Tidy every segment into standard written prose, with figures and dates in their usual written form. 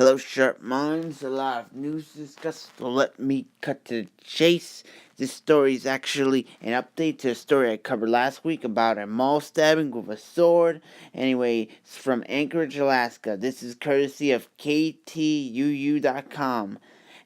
Hello, sharp minds. A lot of news to discuss, so let me cut to the chase. This story is actually an update to a story I covered last week about a mall stabbing with a sword. Anyway, it's from Anchorage, Alaska. This is courtesy of KTUU.com.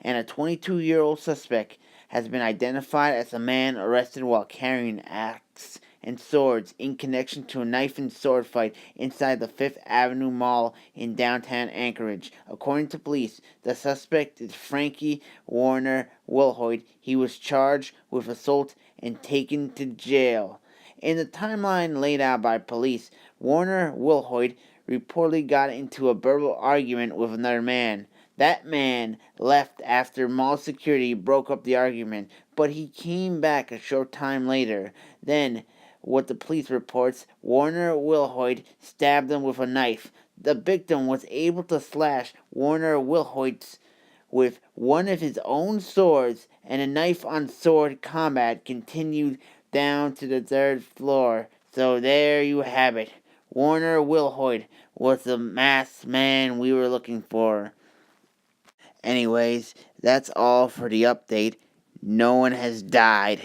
And a 22-year-old suspect has been identified as a man arrested while carrying an axe and swords in connection to a knife and sword fight inside the Fifth Avenue Mall in downtown Anchorage. According to police, the suspect is Frankie Warner Wilhoit. He was charged with assault and taken to jail. In the timeline laid out by police, Warner Wilhoit reportedly got into a verbal argument with another man. That man left after mall security broke up the argument, but he came back a short time later. Then, what the police reports, Warner Wilhoit stabbed him with a knife. The victim was able to slash Warner Wilhoit's with one of his own swords, and a knife-on-sword combat continued down to the third floor. So there you have it. Warner Wilhoit was the masked man we were looking for. Anyways, that's all for the update. No one has died.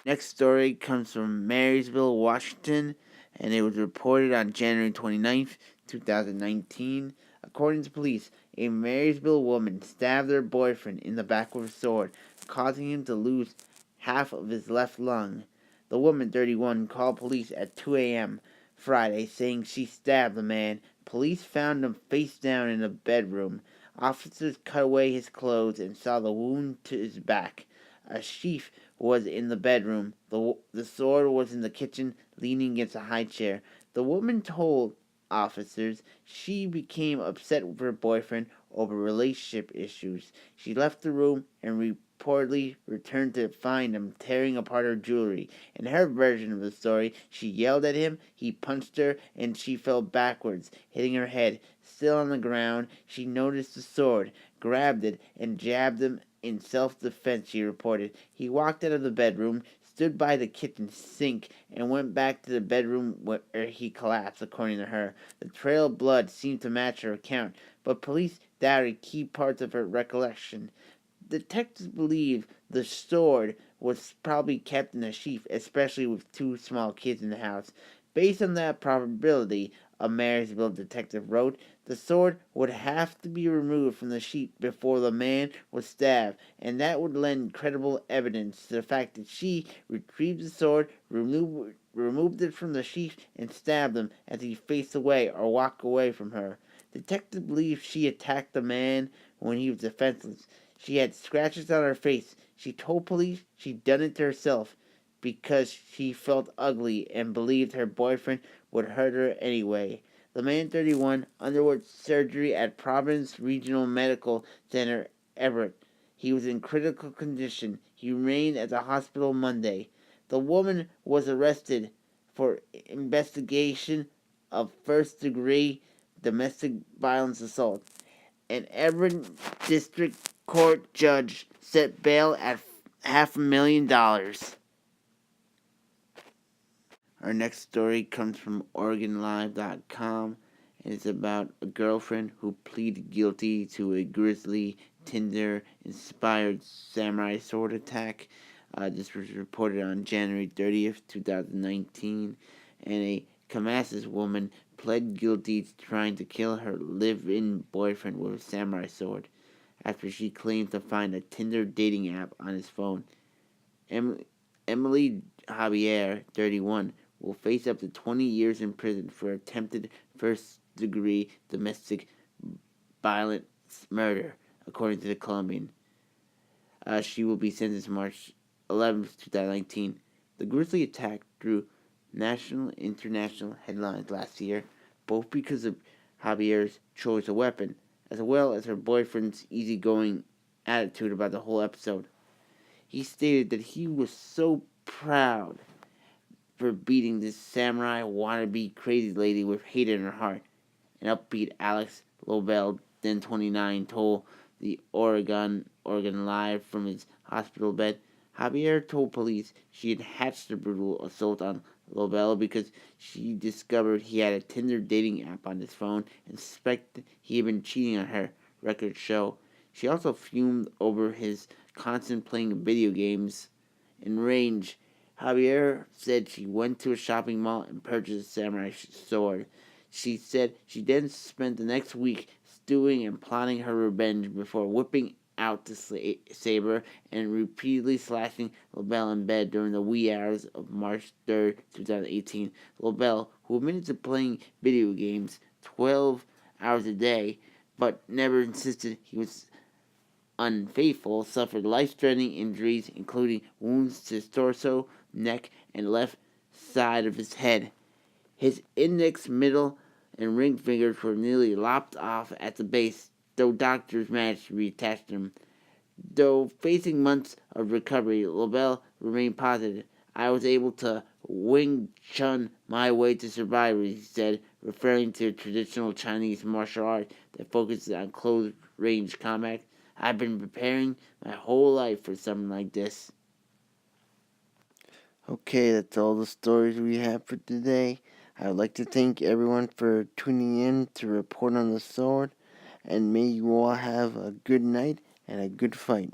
Next story comes from Marysville, Washington, and it was reported on January 29th, 2019. According to police, a Marysville woman stabbed her boyfriend in the back with a sword, causing him to lose half of his left lung. The woman, 31, called police at 2 a.m. Friday, saying she stabbed the man. Police found him face down in a bedroom. Officers cut away his clothes and saw the wound to his back. A sheath was in the bedroom. The sword was in the kitchen, leaning against a high chair. The woman told officers she became upset with her boyfriend over relationship issues. She left the room and reportedly returned to find him tearing apart her jewelry. In her version of the story, she yelled at him, he punched her, and she fell backwards, hitting her head. Still on the ground, she noticed the sword, grabbed it, and jabbed him in self-defense, she reported. He walked out of the bedroom, stood by the kitchen sink, and went back to the bedroom where he collapsed, according to her. The trail of blood seemed to match her account, but police doubted key parts of her recollection. Detectives believe the sword was probably kept in a sheath, especially with two small kids in the house. Based on that probability, a Marysville detective wrote, the sword would have to be removed from the sheath before the man was stabbed, and that would lend credible evidence to the fact that she retrieved the sword, removed it from the sheath, and stabbed him as he faced away or walked away from her. Detectives believe she attacked the man when he was defenseless. She had scratches on her face. She told police she'd done it to herself because she felt ugly and believed her boyfriend would hurt her anyway. The man, 31, underwent surgery at Providence Regional Medical Center, Everett. He was in critical condition. He remained at the hospital Monday. The woman was arrested for investigation of first-degree domestic violence assault. An Everett District Court judge set bail at $500,000. Our next story comes from OregonLive.com, and it's about a girlfriend who pleaded guilty to a grisly Tinder-inspired samurai sword attack. This was reported on January 30th, 2019, and a Kamasas woman pled guilty to trying to kill her live-in boyfriend with a samurai sword after she claimed to find a Tinder dating app on his phone. Emily Javier, 31, will face up to 20 years in prison for attempted first-degree domestic violence murder, according to the Colombian. She will be sentenced March 11th, 2019. The grisly attack drew national and international headlines last year, both because of Javier's choice of weapon, as well as her boyfriend's easygoing attitude about the whole episode. He stated that he was so proud for beating this samurai wannabe crazy lady with hate in her heart. An upbeat Alex Lobel, then 29, told the Oregon Live from his hospital bed. Javier told police she had hatched the brutal assault on Lobel because she discovered he had a Tinder dating app on his phone and suspected he had been cheating on her. records show. She also fumed over his constant playing video games. In range, Javier said she went to a shopping mall and purchased a samurai sword. She said she then spent the next week stewing and plotting her revenge before whipping out the saber and repeatedly slashing LaBelle in bed during the wee hours of March 3rd, 2018. LaBelle, who admitted to playing video games 12 hours a day but never insisted he was unfaithful, suffered life-threatening injuries, including wounds to his torso, neck, and left side of his head. His index, middle, and ring fingers were nearly lopped off at the base, though doctors managed to reattach them. Though facing months of recovery, LaBelle remained positive. I was able to Wing Chun my way to survival, he said, referring to traditional Chinese martial art that focuses on close range combat. I've been preparing my whole life for something like this. Okay, that's all the stories we have for today. I would like to thank everyone for tuning in to report on the sword, and may you all have a good night and a good fight.